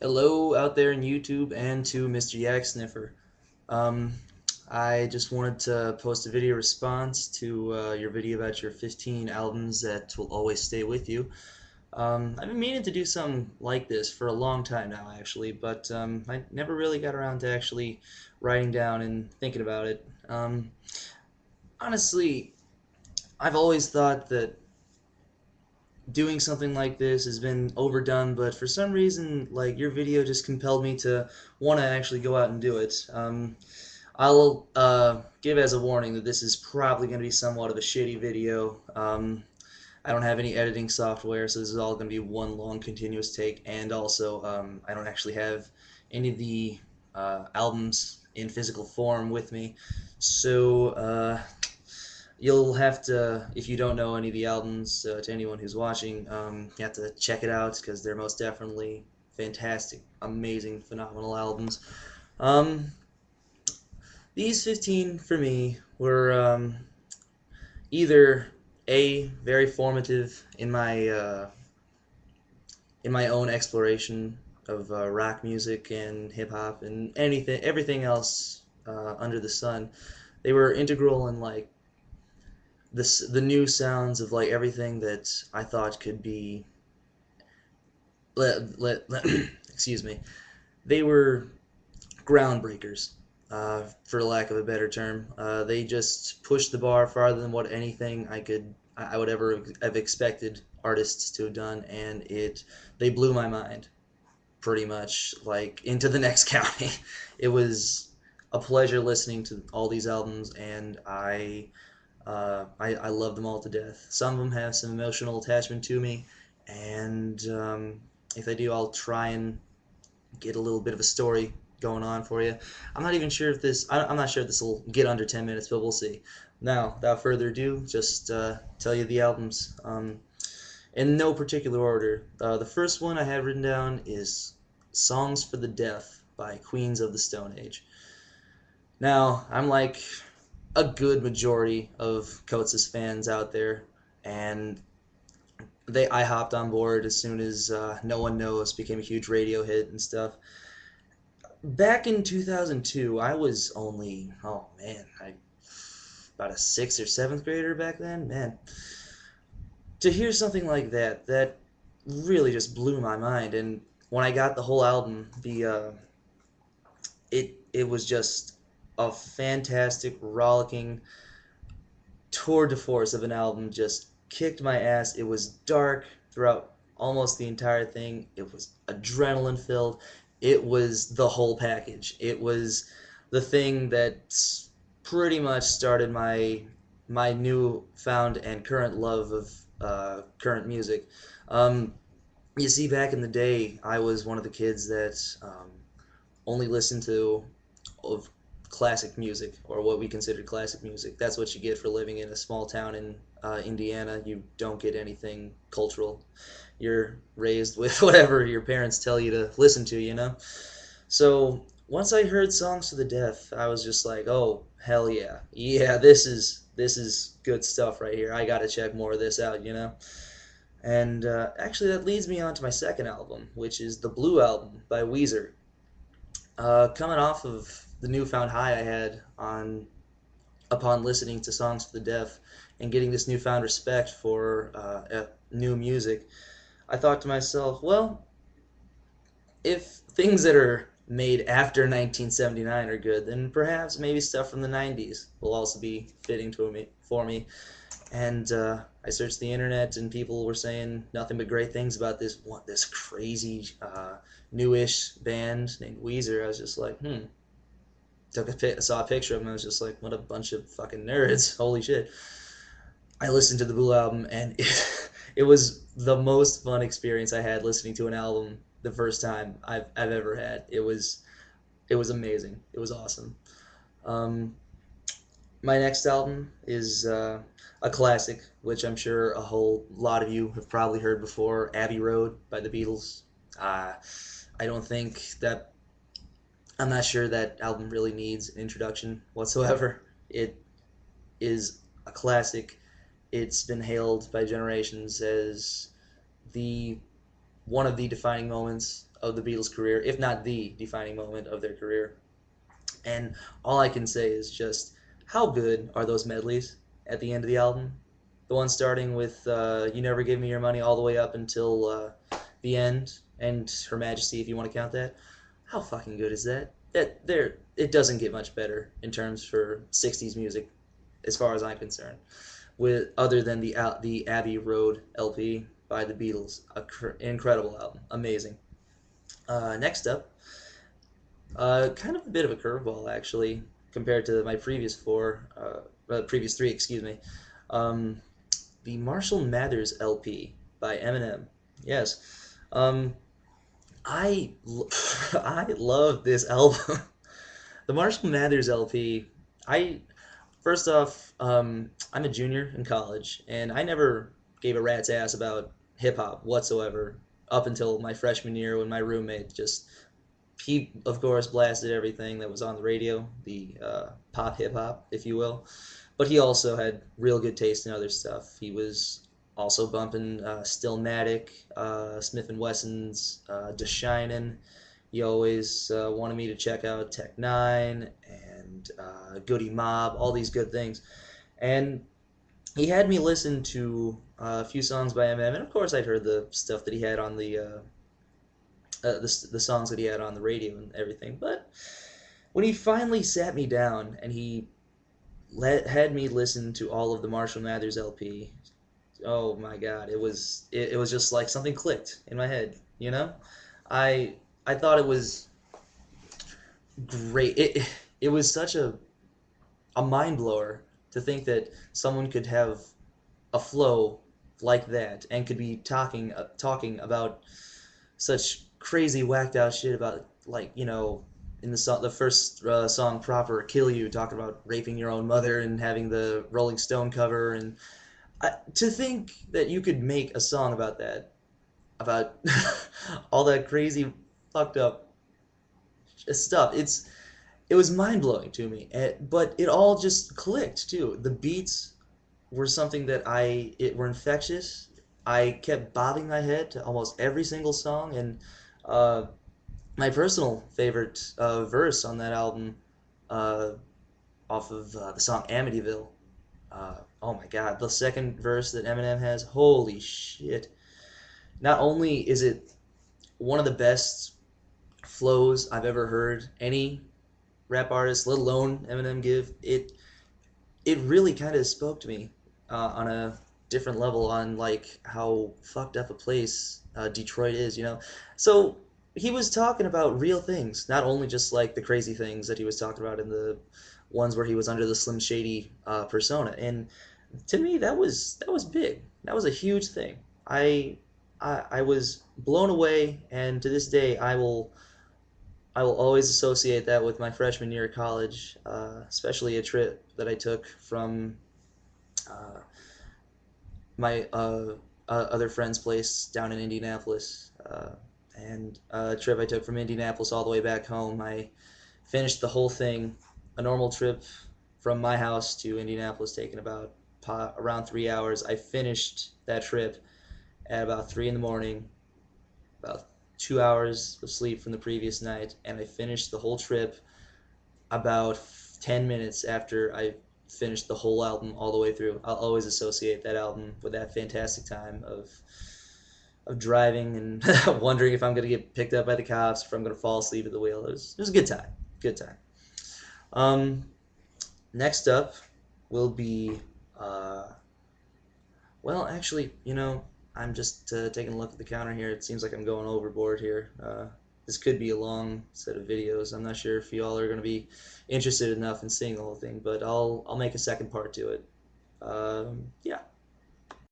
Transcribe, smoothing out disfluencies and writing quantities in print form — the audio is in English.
Hello out there in YouTube and to Mr. Yak Sniffer. Um, I just wanted to post a video response to your video about your 15 albums that will always stay with you. I've been meaning to do something like this for a long time now, actually, but I never really got around to actually writing down and thinking about it. Honestly, I've always thought that doing something like this has been overdone, but for some reason, like your video just compelled me to want to actually go out and do it. I'll give as a warning that this is probably going to be somewhat of a shitty video. I don't have any editing software, so this is all going to be one long continuous take, and also I don't actually have any of the albums in physical form with me, so you'll have to, if you don't know any of the albums, to anyone who's watching, you have to check it out because they're most definitely fantastic, amazing, phenomenal albums. Um, these 15 for me were either A, very formative in my own exploration of rock music and hip hop and everything else under the sun. They were integral in like the new sounds of like everything that I thought could be let excuse me. They were groundbreakers, for lack of a better term. They just pushed the bar farther than what anything I would ever have expected artists to have done, and they blew my mind pretty much like into the next county. It was a pleasure listening to all these albums, and I love them all to death. Some of them have some emotional attachment to me, and if they do, I'll try and get a little bit of a story going on for you. I'm not even sure if I'm not sure if this will get under 10 minutes, but we'll see. Now, without further ado, just tell you the albums in no particular order. The first one I have written down is Songs for the Deaf by Queens of the Stone Age. Now, I'm like a good majority of Coates' fans out there, and I hopped on board as soon as No One Knows became a huge radio hit and stuff. Back in 2002, I was only, oh man, about a sixth or seventh grader back then. Man, to hear something like that really just blew my mind. And when I got the whole album, it was just a fantastic, rollicking tour de force of an album. Just kicked my ass. It was dark throughout almost the entire thing. It was adrenaline filled. It was the whole package. It was the thing that pretty much started my newfound and current love of current music. Um, you see, back in the day, I was one of the kids that only listened to of classic music, or what we considered classic music. That's what you get for living in a small town in Indiana. You don't get anything cultural. You're raised with whatever your parents tell you to listen to, you know? So once I heard Songs for the Deaf, I was just like, oh, hell yeah. Yeah, this is good stuff right here. I gotta check more of this out, you know? And actually, that leads me on to my second album, which is the Blue Album by Weezer. Coming off of the newfound high I had on upon listening to Songs for the Deaf and getting this newfound respect for new music, I thought to myself, well, if things that are made after 1979 are good, then perhaps maybe stuff from the 90s will also be fitting for me. And I searched the internet, and people were saying nothing but great things about this crazy newish band named Weezer. I was just like, saw a picture of them. I was just like, what a bunch of fucking nerds! Holy shit! I listened to the Blue album, and it was the most fun experience I had listening to an album the first time I've ever had. It was amazing. It was awesome. Um, my next album is a classic, which I'm sure a whole lot of you have probably heard before, Abbey Road by the Beatles. Uh, I don't think that I'm not sure that album really needs an introduction whatsoever. It is a classic. It's been hailed by generations as the one of the defining moments of the Beatles' career, if not the defining moment of their career. And all I can say is just how good are those medleys at the end of the album? The one starting with "You Never Give Me Your Money" all the way up until the end, and Her Majesty, if you want to count that. How fucking good is that? It doesn't get much better in terms for '60s music, as far as I'm concerned. With other than the Abbey Road LP by the Beatles, incredible album, amazing. Next up, kind of a bit of a curveball actually compared to my previous previous three, excuse me. Um, the Marshall Mathers LP by Eminem. Yes, I I love this album. The Marshall Mathers LP. I First off, I'm a junior in college, and I never gave a rat's ass about hip hop whatsoever up until my freshman year when my roommate just he of course blasted everything that was on the radio, the pop hip hop, if you will. But he also had real good taste in other stuff. He was also bumping Stillmatic, Smith and Wesson's "Da Shinin'." He always wanted me to check out Tech Nine and Goody Mob, all these good things. And he had me listen to a few songs by Eminem, and of course I'd heard the stuff that he had on the songs that he had on the radio and everything. But when he finally sat me down and he had me listen to all of the Marshall Mathers LP, oh my God, it was just like something clicked in my head. You know, I thought it was great. It was such a mind blower to think that someone could have a flow like that and could be talking about such crazy whacked out shit about, like, in the first song "Proper Kill You," talking about raping your own mother and having the Rolling Stone cover. And to think that you could make a song about that, about all that crazy fucked up stuff, it was mind blowing to me. But it all just clicked too. The beats were something that it were infectious. I kept bobbing my head to almost every single song, and uh, my personal favorite verse on that album, uh, off of the song Amityville. Oh my God, the second verse that Eminem has, holy shit! Not only is it one of the best flows I've ever heard any rap artist, let alone Eminem, give it. It really kind of spoke to me on a different level on like how fucked up a place Detroit is, you know. So he was talking about real things, not only just like the crazy things that he was talking about in the ones where he was under the Slim Shady persona. And to me, that was big. That was a huge thing. I I was blown away, and to this day, I will always associate that with my freshman year of college, especially a trip that I took from uh, my other friend's place down in Indianapolis, and a trip I took from Indianapolis all the way back home. I finished the whole thing, a normal trip from my house to Indianapolis, taking about around 3 hours. I finished that trip at about 3 in the morning, about 2 hours of sleep from the previous night, and I finished the whole trip about 10 minutes after I finished the whole album all the way through. I'll always associate that album with that fantastic time of driving and wondering if I'm going to get picked up by the cops, if I'm going to fall asleep at the wheel. It was a good time. Good time. Um, Next up will be, uh, well, actually, I'm just taking a look at the counter here. It seems like I'm going overboard here. This could be a long set of videos. I'm not sure if you all are going to be interested enough in seeing the whole thing, but I'll make a second part to it. Yeah.